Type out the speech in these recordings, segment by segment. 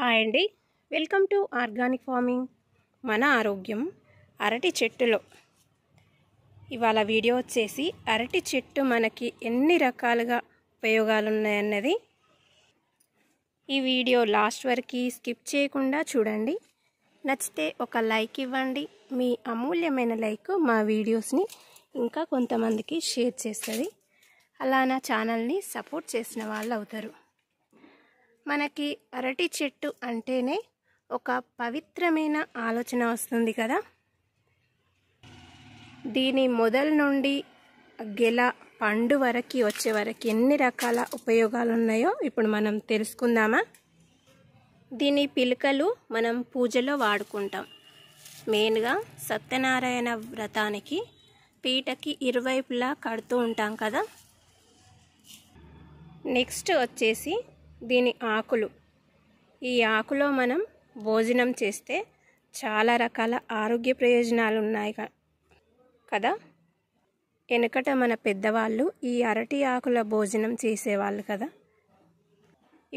Hi అండి, welcome to organic farming. మన ఆరోగ్యం అరటి చెట్టులో. ఇవాళ వీడియో వచ్చేసి అరటి చెట్టు మనకి ఎన్ని రకాలుగా ఉపయోగాలు ఉన్నాయన్నది. ఈ వీడియో లాస్ట్ వరకు స్కిప్ చేయకుండా చూడండి. నచ్చితే ఒక లైక్ ఇవ్వండి. మీ అమూల్యమైన లైక్ మా వీడియోస్ని ఇంకా కొంతమందికి షేర్ చేస్తుంది. అలా నా ఛానల్ని సపోర్ట్ చేసిన వాళ్ళు అవుతారు. మనకి అరటి చెట్టు అంటేనే ఒక పవిత్రమైన ఆలోచన వస్తుంది కదా. దీని మొదలు నుండి గెల పండు వరకు వచ్చే వరకు ఎన్ని రకాల ఉపయోగాలు ఉన్నాయో ఇప్పుడు మనం తెలుసుకుందామా. దీని పిలకలు మనం పూజలో వాడుకుంటాం. మెయిన్గా సత్యనారాయణ వ్రతానికి పీటకి ఇరువైపులా కడుతూ ఉంటాం కదా. నెక్స్ట్ వచ్చేసి దీని ఆకులు. ఈ ఆకులో మనం భోజనం చేస్తే చాలా రకాల ఆరోగ్య ప్రయోజనాలు ఉన్నాయి కదా. వెనుకట మన పెద్దవాళ్ళు ఈ అరటి ఆకుల భోజనం చేసేవాళ్ళు కదా.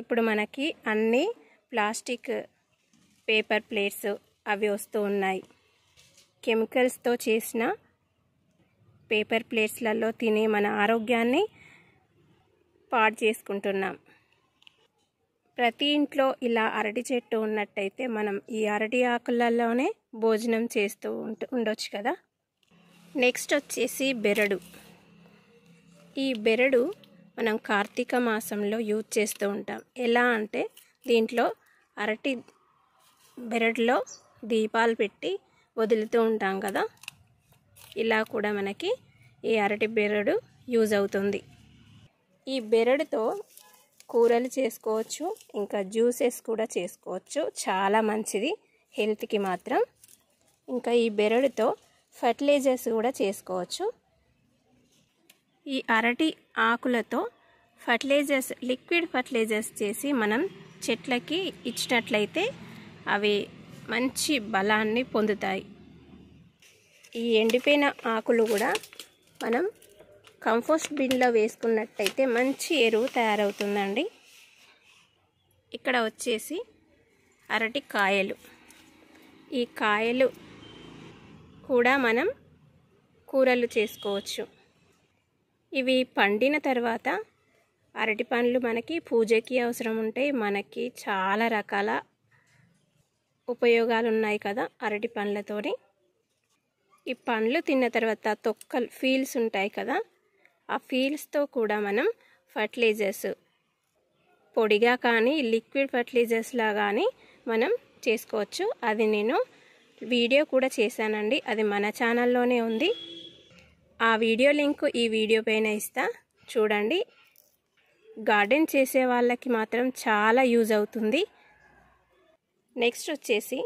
ఇప్పుడు మనకి అన్నీ ప్లాస్టిక్ పేపర్ ప్లేట్స్ అవి వస్తూ ఉన్నాయి. కెమికల్స్తో చేసిన పేపర్ ప్లేట్స్లలో తినే మన ఆరోగ్యాన్ని పాడు చేసుకుంటున్నాం. ప్రతి ఇంట్లో ఇలా అరటి చెట్టు ఉన్నట్టయితే మనం ఈ అరటి ఆకులలోనే భోజనం చేస్తూ ఉండొచ్చు కదా. నెక్స్ట్ వచ్చేసి బెరడు. ఈ బెరడు మనం కార్తీక మాసంలో యూజ్ చేస్తూ ఉంటాం. ఎలా అంటే దీంట్లో అరటి బెరడులో దీపాలు పెట్టి వదులుతూ ఉంటాం కదా. ఇలా కూడా మనకి ఈ అరటి బెరడు యూజ్ అవుతుంది. ఈ బెరడుతో కూరలు చేసుకోవచ్చు, ఇంకా జ్యూసెస్ కూడా చేసుకోవచ్చు. చాలా మంచిది హెల్త్కి మాత్రం. ఇంకా ఈ బెరడుతో ఫర్టిలైజర్స్ కూడా చేసుకోవచ్చు. ఈ అరటి ఆకులతో ఫర్టిలైజర్స్, లిక్విడ్ ఫర్టిలైజర్స్ చేసి మనం చెట్లకి ఇచ్చినట్లయితే అవి మంచి బలాన్ని పొందుతాయి. ఈ ఎండిపోయిన ఆకులు కూడా మనం కంపోస్ట్ బిన్లో వేసుకున్నట్టయితే మంచి ఎరువు తయారవుతుందండి. ఇక్కడ వచ్చేసి అరటి కాయలు. ఈ కాయలు కూడా మనం కూరలు చేసుకోవచ్చు. ఇవి పండిన తర్వాత అరటి పండ్లు మనకి పూజకి అవసరం ఉంటాయి. మనకి చాలా రకాల ఉపయోగాలు ఉన్నాయి కదా అరటి పండ్లతోని. ఈ పండ్లు తిన్న తర్వాత తొక్కలు ఫీల్స్ ఉంటాయి కదా, ఆ ఫీల్స్తో కూడా మనం ఫర్టిలైజర్స్ పొడిగా కానీ లిక్విడ్ ఫర్టిలైజర్స్లా కానీ మనం చేసుకోవచ్చు. అది నేను వీడియో కూడా చేశానండి, అది మన ఛానల్లోనే ఉంది. ఆ వీడియో లింక్ ఈ వీడియో పైన ఇస్తా, చూడండి. గార్డెన్ చేసే వాళ్ళకి మాత్రం చాలా యూజ్ అవుతుంది. నెక్స్ట్ వచ్చేసి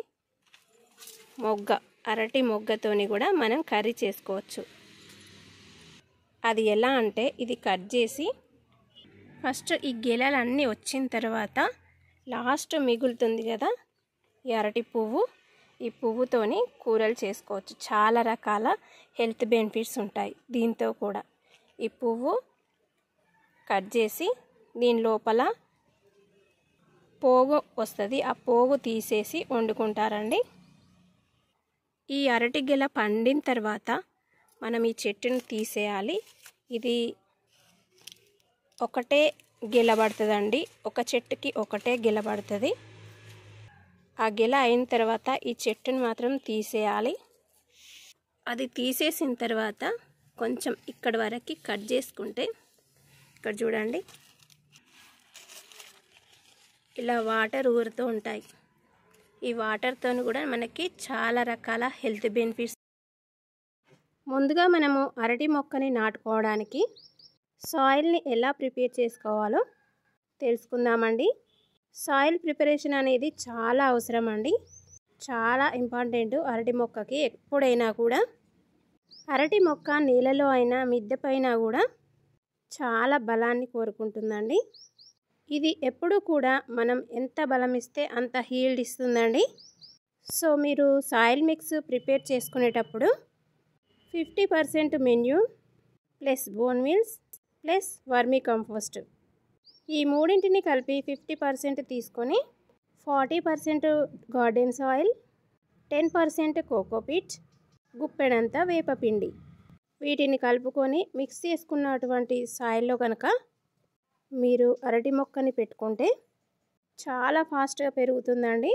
మొగ్గ. అరటి మొగ్గతోని కూడా మనం కర్రీ చేసుకోవచ్చు. అది ఎలా అంటే ఇది కట్ చేసి ఫస్ట్ ఈ గెలలన్నీ వచ్చిన తర్వాత లాస్ట్ మిగులుతుంది కదా ఈ అరటి పువ్వు. ఈ పువ్వుతోని కూరలు చేసుకోవచ్చు. చాలా రకాల హెల్త్ బెనిఫిట్స్ ఉంటాయి దీంతో కూడా. ఈ పువ్వు కట్ చేసి దీని లోపల పోగు వస్తుంది, ఆ పోగు తీసేసి వండుకుంటారండి. ఈ అరటి గెల పండిన తర్వాత మనం ఈ చెట్టును తీసేయాలి. ఇది ఒకటే గెల పడుతుందండి, ఒక చెట్టుకి ఒకటే గెల పడుతుంది. ఆ గెల అయిన తర్వాత ఈ చెట్టును మాత్రం తీసేయాలి. అది తీసేసిన తర్వాత కొంచెం ఇక్కడ వరకు కట్ చేసుకుంటే, ఇక్కడ చూడండి ఇలా వాటర్ ఊరుతూ ఉంటాయి. ఈ వాటర్తో కూడా మనకి చాలా రకాల హెల్త్ బెనిఫిట్స్. ముందుగా మనము అరటి మొక్కని నాటుకోవడానికి సాయిల్ని ఎలా ప్రిపేర్ చేసుకోవాలో తెలుసుకుందామండి. సాయిల్ ప్రిపరేషన్ అనేది చాలా అవసరం అండి, చాలా ఇంపార్టెంట్ అరటి మొక్కకి. ఎప్పుడైనా కూడా అరటి మొక్క నీళ్ళలో అయినా మిద్దె పైన కూడా చాలా బలాన్ని కోరుకుంటుందండి. ఇది ఎప్పుడు కూడా మనం ఎంత బలం ఇస్తే అంత హీల్డ్ ఇస్తుందండి. సో మీరు సాయిల్ మిక్స్ ప్రిపేర్ చేసుకునేటప్పుడు 50% manure plus bone meals + vermi compost, ఈ మూడింటిని కలిపి 50% తీసుకొని 40% గార్డెన్ సాయిల్, 10% కోకోపీట్, గుప్పెడంత వేపపిండి. వీటిని కలుపుకొని మిక్స్ చేసుకున్నటువంటి సాయిల్లో కనుక మీరు అరటి మొక్కని పెట్టుకుంటే చాలా ఫాస్ట్గా పెరుగుతుందండి.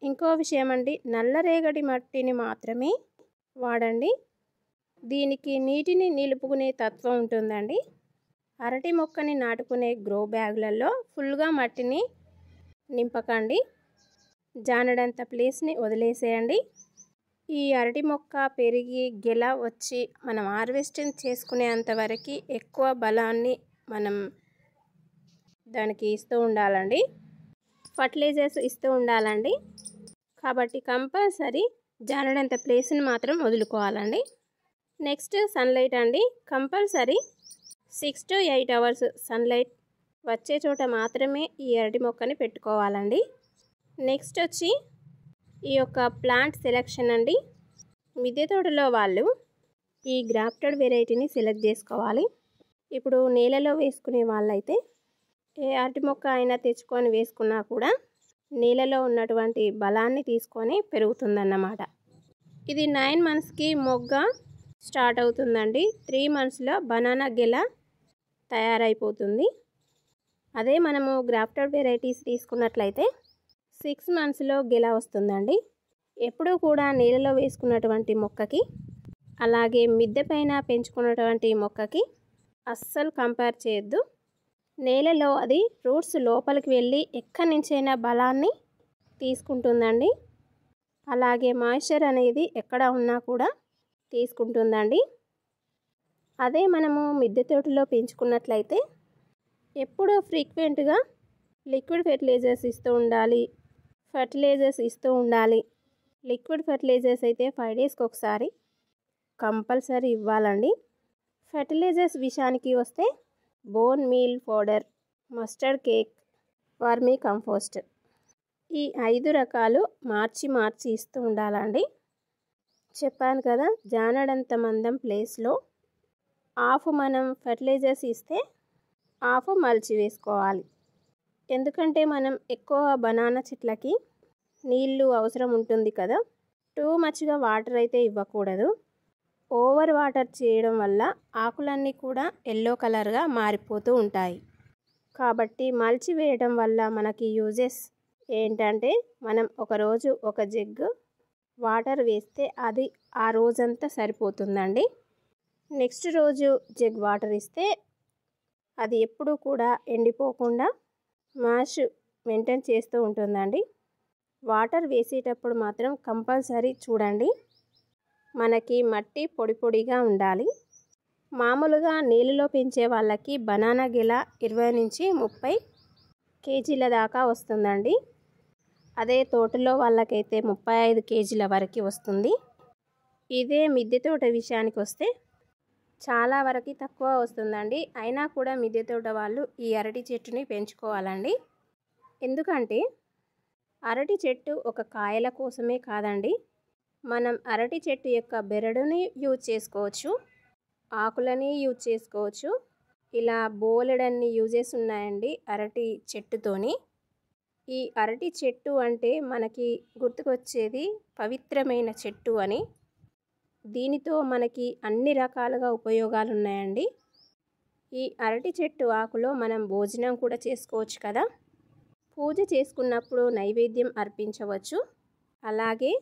ఇంకో విషయం అండి, నల్లరేగడి మట్టిని మాత్రమే వాడండి. దీనికి నీటిని నిలుపుకునే తత్వం ఉంటుందండి. అరటి మొక్కని నాటుకునే గ్రో బ్యాగులలో ఫుల్గా మట్టిని నింపకండి, జానడంత ప్లేస్ని వదిలేసేయండి. ఈ అరటి మొక్క పెరిగి గెల వచ్చి మనం హార్వెస్టింగ్ చేసుకునేంతవరకు ఎక్కువ బలాన్ని మనం దానికి ఇస్తూ ఉండాలండి, ఫర్టిలైజర్స్ ఇస్తూ ఉండాలండి. కాబట్టి కంపల్సరీ జానడంత ప్లేస్ని మాత్రం వదులుకోవాలండి. నెక్స్ట్ సన్లైట్ అండి. కంపల్సరీ 6 to 8 అవర్స్ సన్లైట్ వచ్చే చోట మాత్రమే ఈ అరటి మొక్కని పెట్టుకోవాలండి. నెక్స్ట్ వచ్చి ఈ యొక్క ప్లాంట్ సెలెక్షన్ అండి. మిద్దె తోటలో వాళ్ళు ఈ గ్రాఫ్టెడ్ వెరైటీని సెలెక్ట్ చేసుకోవాలి. ఇప్పుడు నేలలో వేసుకునే వాళ్ళైతే ఏ అరటి మొక్క అయినా తెచ్చుకొని వేసుకున్నా కూడా నేలలో ఉన్నటువంటి బలాన్ని తీసుకొని పెరుగుతుందన్నమాట. ఇది 9 monthsకి మొగ్గ స్టార్ట్ అవుతుందండి. 3 monthsలో బనానా గెల తయారైపోతుంది. అదే మనము గ్రాఫ్టెడ్ వెరైటీస్ తీసుకున్నట్లయితే 6 monthsలో గెల వస్తుందండి. ఎప్పుడూ కూడా నేలలో వేసుకున్నటువంటి మొక్కకి అలాగే మిద్దె పైన పెంచుకున్నటువంటి మొక్కకి అస్సలు కంపేర్ చేయొద్దు. నేలలో అది రూట్స్ లోపలికి వెళ్ళి ఎక్కడి నుంచైనా బలాన్ని తీసుకుంటుందండి. అలాగే మాయిశ్చర్ అనేది ఎక్కడ ఉన్నా కూడా తీసుకుంటుందండి. అదే మనము మిద్దె తోటలో పెంచుకున్నట్లయితే ఎప్పుడూ ఫ్రీక్వెంట్గా లిక్విడ్ ఫెర్టిలైజర్స్ ఇస్తూ ఉండాలి, ఫర్టిలైజర్స్ ఇస్తూ ఉండాలి. లిక్విడ్ ఫెర్టిలైజర్స్ అయితే 5 daysకి ఒకసారి కంపల్సరీ ఇవ్వాలండి. ఫెర్టిలైజర్స్ విషయానికి వస్తే bone meal powder, mustard cake, vermi compost, ఈ 5 రకాలు మార్చి ఇస్తూ ఉండాలండి. చెప్పాను కదా, జానడంత మందం ప్లేస్లో హాఫ్ మనం ఫెర్టిలైజర్స్ ఇస్తే హాఫ్ మల్చి వేసుకోవాలి. ఎందుకంటే మనం ఎక్కువ బనానా చెట్లకి నీళ్ళు అవసరం ఉంటుంది కదా, టూ మచ్గా వాటర్ అయితే ఇవ్వకూడదు. ఓవర్ వాటర్ చేయడం వల్ల ఆకులన్నీ కూడా ఎల్లో కలర్గా మారిపోతూ ఉంటాయి. కాబట్టి మల్చి వేయడం వల్ల మనకి యూజెస్ ఏంటంటే, మనం ఒకరోజు ఒక జగ్గు వాటర్ వేస్తే అది ఆ రోజంతా సరిపోతుందండి. నెక్స్ట్ రోజు జగ్ వాటర్ ఇస్తే అది ఎప్పుడూ కూడా ఎండిపోకుండా మాష్ మెయింటైన్ చేస్తూ ఉంటుందండి. వాటర్ వేసేటప్పుడు మాత్రం కంపల్సరీ చూడండి, మనకి మట్టి పొడి పొడిగా ఉండాలి. మామూలుగా నీళ్ళలో పెంచే వాళ్ళకి బనానా గెల 20 నుంచి 30 kgల దాకా వస్తుందండి. అదే తోటలో వాళ్ళకైతే 35 kgల వరకు వస్తుంది. ఇదే మిద్దె తోట విషయానికి వస్తే చాలా వరకు తక్కువ వస్తుందండి. అయినా కూడా మిద్దె తోట వాళ్ళు ఈ అరటి చెట్టుని పెంచుకోవాలండి. ఎందుకంటే అరటి చెట్టు ఒక కాయల కోసమే కాదండి, మనం అరటి చెట్టు యొక్క బెరడుని యూజ్ చేసుకోవచ్చు, ఆకులని యూజ్ చేసుకోవచ్చు. ఇలా బోలెడన్ని యూజెస్ ఉన్నాయండి అరటి చెట్టుతోని. ఈ అరటి చెట్టు అంటే మనకి గుర్తుకొచ్చేది పవిత్రమైన చెట్టు అని. దీనితో మనకి అన్ని రకాలుగా ఉపయోగాలు ఉన్నాయండి. ఈ అరటి చెట్టు ఆకులో మనం భోజనం కూడా చేసుకోవచ్చు కదా, పూజ చేసుకున్నప్పుడు నైవేద్యం అర్పించవచ్చు. అలాగే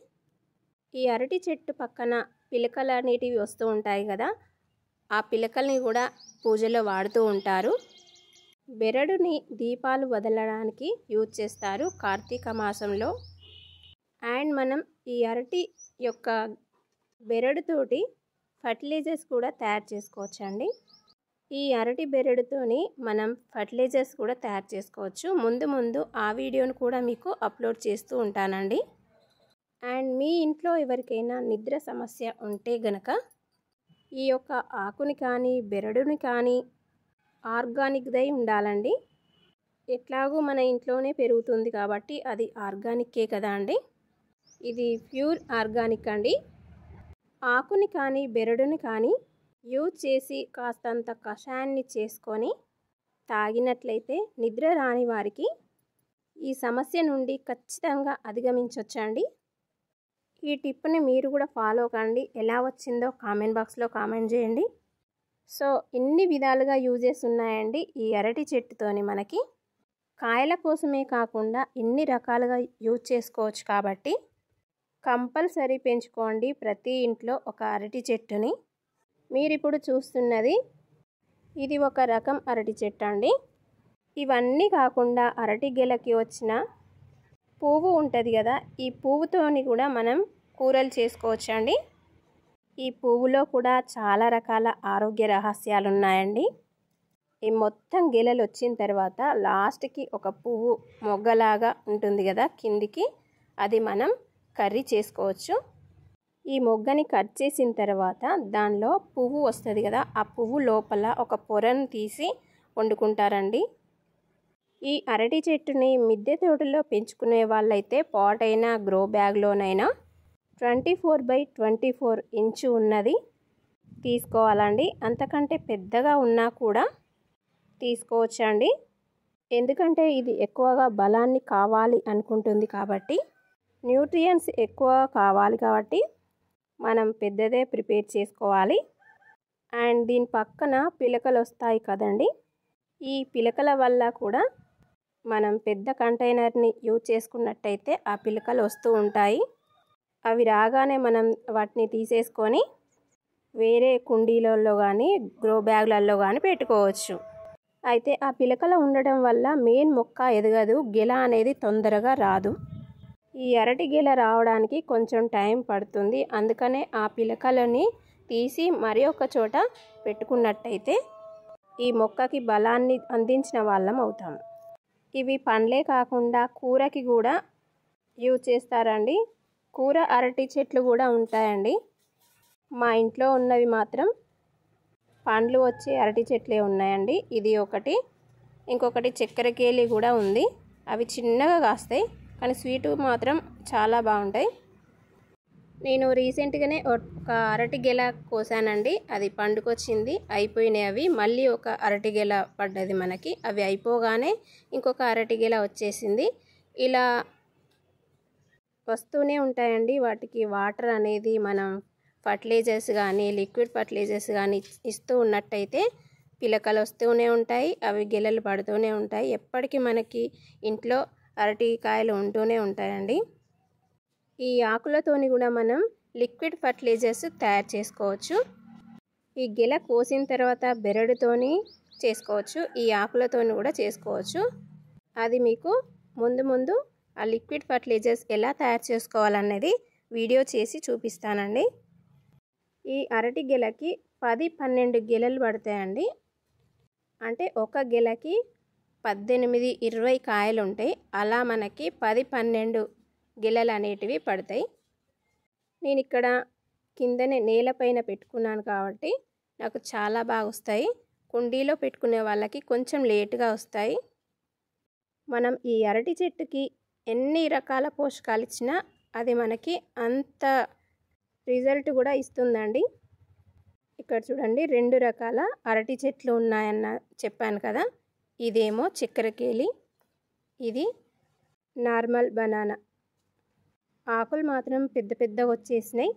ఈ అరటి చెట్టు పక్కన పిలకలు అనేటివి వస్తూ ఉంటాయి కదా, ఆ పిలకల్ని కూడా పూజలో వాడుతూ ఉంటారు. బెరడుని దీపాలు వదలడానికి యూజ్ చేస్తారు కార్తీక మాసంలో. అండ్ మనం ఈ అరటి యొక్క బెరడుతోటి ఫర్టిలైజర్స్ కూడా తయారు చేసుకోవచ్చండి. ఈ అరటి బెరడుతోని మనం ఫర్టిలైజర్స్ కూడా తయారు చేసుకోవచ్చు. ముందు ఆ వీడియోను కూడా మీకు అప్లోడ్ చేస్తూ ఉంటానండి. అండ్ మీ ఇంట్లో ఎవరికైనా నిద్ర సమస్య ఉంటే గనక ఈ యొక్క ఆకుని కానీ బెరడుని కానీ ఆర్గానిక్దై ఉండాలండి. ఎట్లాగూ మన ఇంట్లోనే పెరుగుతుంది కాబట్టి అది ఆర్గానిక్కే కదా అండి. ఇది ప్యూర్ ఆర్గానిక్ అండి. ఆకుని కానీ బెరడుని కానీ యూజ్ చేసి కాస్తంత కషాయాన్ని చేసుకొని తాగినట్లయితే నిద్ర రాని వారికి ఈ సమస్య నుండి ఖచ్చితంగా అధిగమించవచ్చండి. ఈ టిప్ని మీరు కూడా ఫాలో కండి. ఎలా వచ్చిందో కామెంట్ బాక్స్లో కామెంట్ చేయండి. సో ఇన్ని విధాలుగా యూజెస్ ఉన్నాయండి ఈ అరటి చెట్టుతోని. మనకి కాయల కోసమే కాకుండా ఇన్ని రకాలుగా యూజ్ చేసుకోవచ్చు కాబట్టి కంపల్సరీ పెంచుకోండి ప్రతి ఇంట్లో ఒక అరటి చెట్టుని. మీరు ఇప్పుడు చూస్తున్నది ఇది ఒక రకం అరటి చెట్టు అండి. ఇవన్నీ కాకుండా అరటి గెలకి వచ్చిన పువ్వు ఉంటుంది కదా, ఈ పువ్వుతోని కూడా మనం కూరలు చేసుకోవచ్చండి. ఈ పువ్వులో కూడా చాలా రకాల ఆరోగ్య రహస్యాలు ఉన్నాయండి. ఈ మొత్తం గెలలు వచ్చిన తర్వాత లాస్ట్కి ఒక పువ్వు మొగ్గలాగా ఉంటుంది కదా కిందికి, అది మనం కర్రీ చేసుకోవచ్చు. ఈ మొగ్గని కట్ చేసిన తర్వాత దానిలో పువ్వు వస్తుంది కదా, ఆ పువ్వు లోపల ఒక పొరను తీసి వండుకుంటారండి. ఈ అరటి చెట్టుని మిద్దె తోటలో పెంచుకునే వాళ్ళైతే పాట్ అయినా గ్రో బ్యాగ్లోనైనా 24x24 ఇంచు ఉన్నది తీసుకోవాలండి. అంతకంటే పెద్దగా ఉన్నా కూడా తీసుకోవచ్చండి. ఎందుకంటే ఇది ఎక్కువగా బలాన్ని కావాలి అనుకుంటుంది కాబట్టి, న్యూట్రియంట్స్ ఎక్కువ కావాలి కాబట్టి మనం పెద్దదే ప్రిపేర్ చేసుకోవాలి. అండ్ దీని పక్కన పిలకలు వస్తాయి కదండి, ఈ పిలకల వల్ల కూడా మనం పెద్ద కంటైనర్ని యూజ్ చేసుకున్నట్టయితే ఆ పిలకలు వస్తూ ఉంటాయి. అవి రాగానే మనం వాటిని తీసేసుకొని వేరే కుండీలలో కానీ గ్రో బ్యాగ్లలో కానీ పెట్టుకోవచ్చు. అయితే ఆ పిలకలు ఉండడం వల్ల మెయిన్ మొక్క ఎదగదు, గెల అనేది తొందరగా రాదు. ఈ అరటి గెల రావడానికి కొంచెం టైం పడుతుంది. అందుకనే ఆ పిలకలని తీసి మరి ఒక చోట పెట్టుకున్నట్టయితే ఈ మొక్కకి బలాన్ని అందించిన వాళ్ళం అవుతాం. ఇవి పండ్లే కాకుండా కూరకి కూడా యూజ్ చేస్తారండి. కూర అరటి చెట్లు కూడా ఉంటాయండి. మా ఇంట్లో ఉన్నవి మాత్రం పండ్లు వచ్చే అరటి చెట్లే ఉన్నాయండి. ఇది ఒకటి, ఇంకొకటి చక్కెరకేళి కూడా ఉంది. అవి చిన్నగా కాస్తాయి కానీ స్వీటు మాత్రం చాలా బాగుంటాయి. నేను రీసెంట్గానే ఒక అరటి గెల కోసానండి. అది పండుకొచ్చింది, అయిపోయినాయి అవి. మళ్ళీ ఒక అరటి గెల పడ్డది మనకి. అవి అయిపోగానే ఇంకొక అరటి గెల వచ్చేసింది. ఇలా వస్తూనే ఉంటాయండి. వాటికి వాటర్ అనేది మనం ఫర్టిలైజర్స్ కానీ లిక్విడ్ ఫర్టిలైజర్స్ కానీ ఇస్తూ ఉన్నట్టయితే పిలకలు వస్తూనే ఉంటాయి, అవి గెలలు పడుతూనే ఉంటాయి. ఎప్పటికీ మనకి ఇంట్లో అరటికాయలు ఉంటూనే ఉంటాయండి. ఈ ఆకులతోని కూడా మనం లిక్విడ్ ఫర్టిలైజర్స్ తయారు చేసుకోవచ్చు. ఈ గెల కోసిన తర్వాత బెరడుతోని చేసుకోవచ్చు, ఈ ఆకులతోని కూడా చేసుకోవచ్చు. అది మీకు ముందు ఆ లిక్విడ్ ఫర్టిలైజర్స్ ఎలా తయారు చేసుకోవాలనేది వీడియో చేసి చూపిస్తానండి. ఈ అరటి గెలకి 10-12 గెలలు పడతాయండి. అంటే ఒక గెలకి 18-20 కాయలు ఉంటాయి. అలా మనకి 10-12 గెలలు అనేటివి పడతాయి. నేను ఇక్కడ కిందనే నేలపైన పెట్టుకున్నాను కాబట్టి నాకు చాలా బాగా వస్తాయి. కుండీలో పెట్టుకునే వాళ్ళకి కొంచెం లేటుగా వస్తాయి. మనం ఈ అరటి చెట్టుకి ఎన్ని రకాల పోషకాలు ఇచ్చినా అది మనకి అంత రిజల్ట్ కూడా ఇస్తుందండి. ఇక్కడ చూడండి 2 రకాల అరటి చెట్లు ఉన్నాయన్న చెప్పాను కదా. ఇదేమో చక్కెరకేళి, ఇది నార్మల్ బనానా. ఆకులు మాత్రం పెద్ద పెద్దగా వచ్చేసినాయి.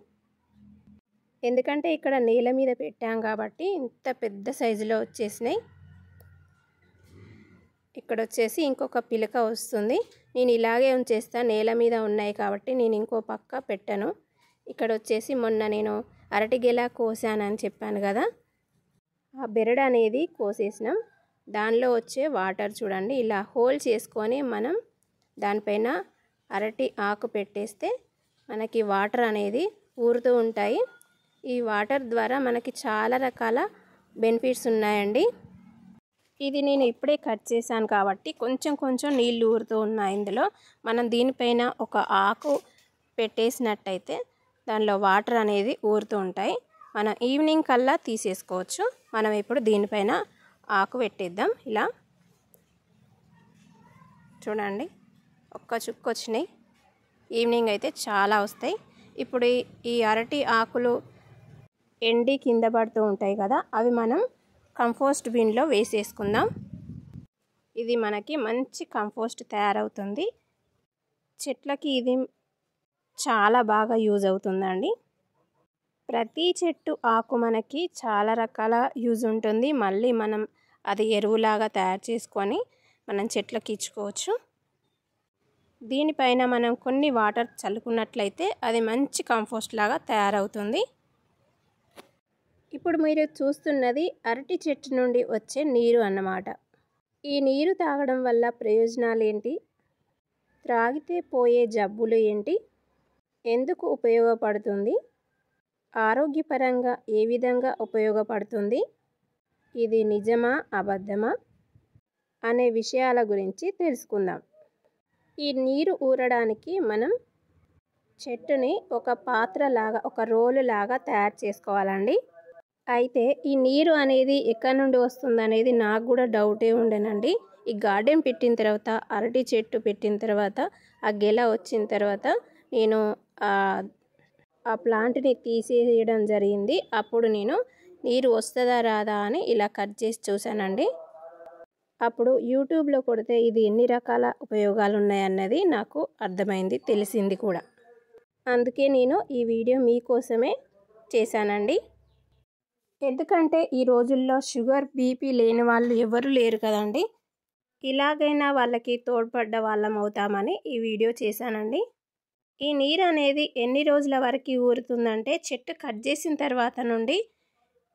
ఎందుకంటే ఇక్కడ నేల మీద పెట్టాం కాబట్టి ఇంత పెద్ద సైజులో వచ్చేసినాయి. ఇక్కడ వచ్చేసి ఇంకొక పిలక వస్తుంది. నేను ఇలాగే ఉంచేస్తాను, నేల మీద ఉన్నాయి కాబట్టి నేను ఇంకో పక్క పెట్టను. ఇక్కడ వచ్చేసి మొన్న నేను అరటి గెల కోసానని చెప్పాను కదా, ఆ బెరడు అనేది కోసేసినాం. దానిలో వచ్చే వాటర్ చూడండి, ఇలా హోల్ చేసుకొని మనం దానిపైన అరటి ఆకు పెట్టేస్తే మనకి వాటర్ అనేది ఊరుతూ ఉంటాయి. ఈ వాటర్ ద్వారా మనకి చాలా రకాల బెనిఫిట్స్ ఉన్నాయండి. ఇది నేను ఇప్పుడే కట్ చేశాను కాబట్టి కొంచెం నీళ్ళు ఊరుతూ ఉన్నాయి ఇందులో. మనం దీనిపైన ఒక ఆకు పెట్టేసినట్టయితే దానిలో వాటర్ అనేది ఊరుతూ ఉంటాయి. మనం ఈవినింగ్ కల్లా తీసేసుకోవచ్చు. మనం ఇప్పుడు దీనిపైన ఆకు పెట్టేద్దాం. ఇలా చూడండి, ఒక్క చుక్క వచ్చినాయి. ఈవినింగ్ అయితే చాలా వస్తాయి. ఇప్పుడు ఈ అరటి ఆకులు ఎండి కింద పడుతూ ఉంటాయి కదా, అవి మనం కంపోస్ట్ బిన్లో వేసేసుకుందాం. ఇది మనకి మంచి కంపోస్ట్ తయారవుతుంది. చెట్లకి ఇది చాలా బాగా యూజ్ అవుతుందండి. ప్రతి చెట్టు ఆకు మనకి చాలా రకాల యూజ్ ఉంటుంది. మళ్ళీ మనం అది ఎరువులాగా తయారు చేసుకొని మనం చెట్లకి ఇచ్చుకోవచ్చు. దీనిపైన మనం కొన్ని వాటర్ చల్లుకున్నట్లయితే అది మంచి కంపోస్ట్ లాగా తయారవుతుంది. ఇప్పుడు మీరు చూస్తున్నది అరటి చెట్టు నుండి వచ్చే నీరు అన్నమాట. ఈ నీరు తాగడం వల్ల ప్రయోజనాలు ఏంటి, త్రాగితే పోయే జబ్బులు ఏంటి, ఎందుకు ఉపయోగపడుతుంది, ఆరోగ్యపరంగా ఏ విధంగా ఉపయోగపడుతుంది, ఇది నిజమా అబద్ధమా అనే విషయాల గురించి తెలుసుకుందాం. ఈ నీరు ఊరడానికి మనం చెట్టుని ఒక పాత్రలాగా, ఒక రోలు లాగా తయారు చేసుకోవాలండి. అయితే ఈ నీరు అనేది ఎక్కడి నుండి వస్తుంది అనేది నాకు కూడా డౌటే ఉండేనండి. ఈ గార్డెన్ పెట్టిన తర్వాత, అరటి చెట్టు పెట్టిన తర్వాత, ఆ గెల వచ్చిన తర్వాత నేను ఆ ప్లాంట్ని తీసేయడం జరిగింది. అప్పుడు నేను నీరు వస్తుందా రాదా అని ఇలా కట్ చేసి చూశానండి. అప్పుడు యూట్యూబ్లో కొడితే ఇది ఎన్ని రకాల ఉపయోగాలు ఉన్నాయన్నది నాకు అర్థమైంది, తెలిసింది కూడా. అందుకే నేను ఈ వీడియో మీకోసమే చేశానండి. ఎందుకంటే ఈ రోజుల్లో షుగర్, బీపీ లేని వాళ్ళు ఎవరు లేరు కదండి. ఇలాగైనా వాళ్ళకి తోడ్పడ్డ వాళ్ళం అవుతామని ఈ వీడియో చేశానండి. ఈ నీరు అనేది ఎన్ని రోజుల వరకు ఊరుతుందంటే, చెట్టు కట్ చేసిన తర్వాత నుండి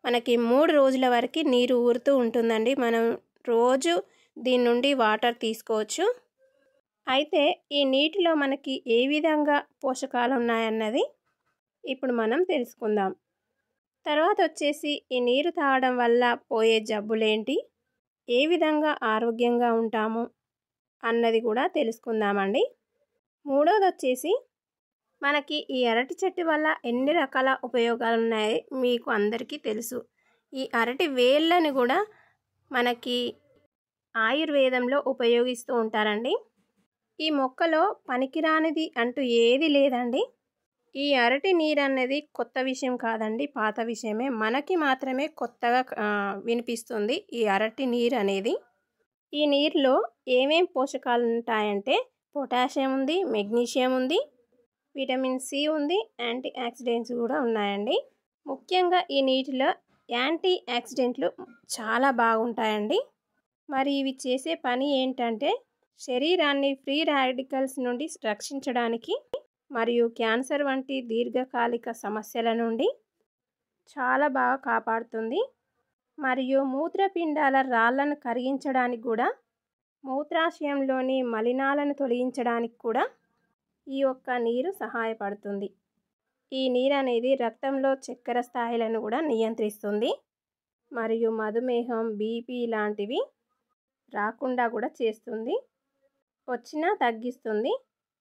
మనకి 3 రోజుల వరకు నీరు ఊరుతూ ఉంటుందండి. మనం రోజు దీని నుండి వాటర్ తీసుకోవచ్చు. అయితే ఈ నీటిలో మనకి ఏ విధంగా పోషకాలు ఉన్నాయన్నది ఇప్పుడు మనం తెలుసుకుందాం. తర్వాత వచ్చేసి ఈ నీరు తాగడం వల్ల పోయే జబ్బులేంటి, ఏ విధంగా ఆరోగ్యంగా ఉంటాము అన్నది కూడా తెలుసుకుందామండి. మూడోది వచ్చేసి మనకి ఈ అరటి చెట్టు వల్ల ఎన్ని రకాల ఉపయోగాలు ఉన్నాయో మీకు అందరికీ తెలుసు. ఈ అరటి వేళ్ళని కూడా మనకి ఆయుర్వేదంలో ఉపయోగిస్తూ ఉంటారండి. ఈ మొక్కలో పనికిరానిది అంటూ ఏది లేదండి. ఈ అరటి నీరు అనేది కొత్త విషయం కాదండి, పాత విషయమే. మనకి మాత్రమే కొత్తగా వినిపిస్తుంది ఈ అరటి నీరు అనేది. ఈ నీరులో ఏమేం పోషకాలు ఉంటాయంటే, పొటాషియం ఉంది, మెగ్నీషియం ఉంది, విటమిన్ సి ఉంది, యాంటీ ఆక్సిడెంట్స్ కూడా ఉన్నాయండి. ముఖ్యంగా ఈ నీటిలో యాంటీ ఆక్సిడెంట్లు చాలా బాగుంటాయండి. మరి ఇవి చేసే పని ఏంటంటే, శరీరాన్ని ఫ్రీ రాడికల్స్ నుండి రక్షించడానికి మరియు క్యాన్సర్ వంటి దీర్ఘకాలిక సమస్యల నుండి చాలా బాగా కాపాడుతుంది. మరియు మూత్రపిండాల రాళ్లను కరిగించడానికి కూడా, మూత్రాశయంలోని మలినాలను తొలగించడానికి కూడా ఈ యొక్క నీరు సహాయపడుతుంది. ఈ నీరు అనేది రక్తంలో చక్కెర స్థాయిలను కూడా నియంత్రిస్తుంది. మరియు మధుమేహం, బీపీ లాంటివి రాకుండా కూడా చేస్తుంది, వచ్చినా తగ్గిస్తుంది.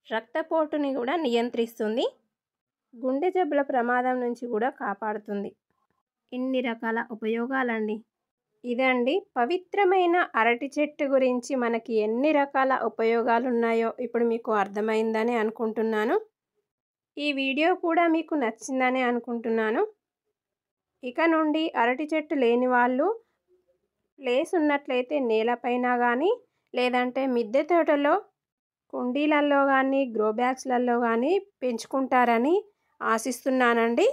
రక్తపోటుని కూడా నియంత్రిస్తుంది. గుండె జబ్బుల ప్రమాదం నుంచి కూడా కాపాడుతుంది. ఇన్ని రకాల ఉపయోగాలండి. ఇదండి పవిత్రమైన అరటి చెట్టు గురించి మనకి ఎన్ని రకాల ఉపయోగాలు ఉన్నాయో ఇప్పుడు మీకు అర్థమైందని అనుకుంటున్నాను. ఈ వీడియో కూడా మీకు నచ్చిందని అనుకుంటున్నాను. ఇక నుండి అరటి చెట్టు లేని వాళ్ళు ప్లేస్ ఉన్నట్లయితే నేలపైన కానీ, లేదంటే మిద్దె తోటలో కుండీలలో కానీ, గ్రో బ్యాగ్స్లలో కానీ పెంచుకుంటారని ఆశిస్తున్నానండి.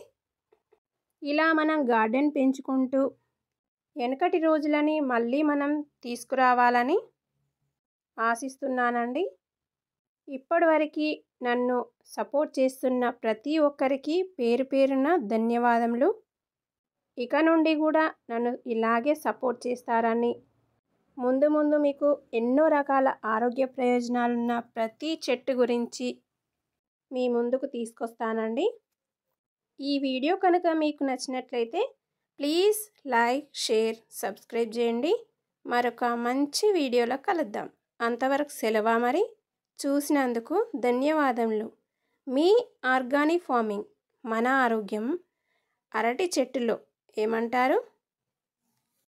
ఇలా మనం గార్డెన్ పెంచుకుంటూ వెనకటి రోజులని మళ్ళీ మనం తీసుకురావాలని ఆశిస్తున్నానండి. ఇప్పటివరకు నన్ను సపోర్ట్ చేస్తున్న ప్రతి ఒక్కరికి పేరు పేరున ధన్యవాదములు. ఇక నుండి కూడా నన్ను ఇలాగే సపోర్ట్ చేస్తారని, ముందు ముందు మీకు ఎన్నో రకాల ఆరోగ్య ప్రయోజనాలున్న ప్రతి చెట్టు గురించి మీ ముందుకు తీసుకొస్తానండి. ఈ వీడియో కనుక మీకు నచ్చినట్లయితే ప్లీజ్ లైక్, షేర్, సబ్స్క్రైబ్ చేయండి. మరొక మంచి వీడియోలో కలుద్దాం. అంతవరకు సెలవా మరి. చూసినందుకు ధన్యవాదములు. మీ ఆర్గానిక్ ఫార్మింగ్, మన ఆరోగ్యం, అరటి చెట్టులో ఏమంటారు?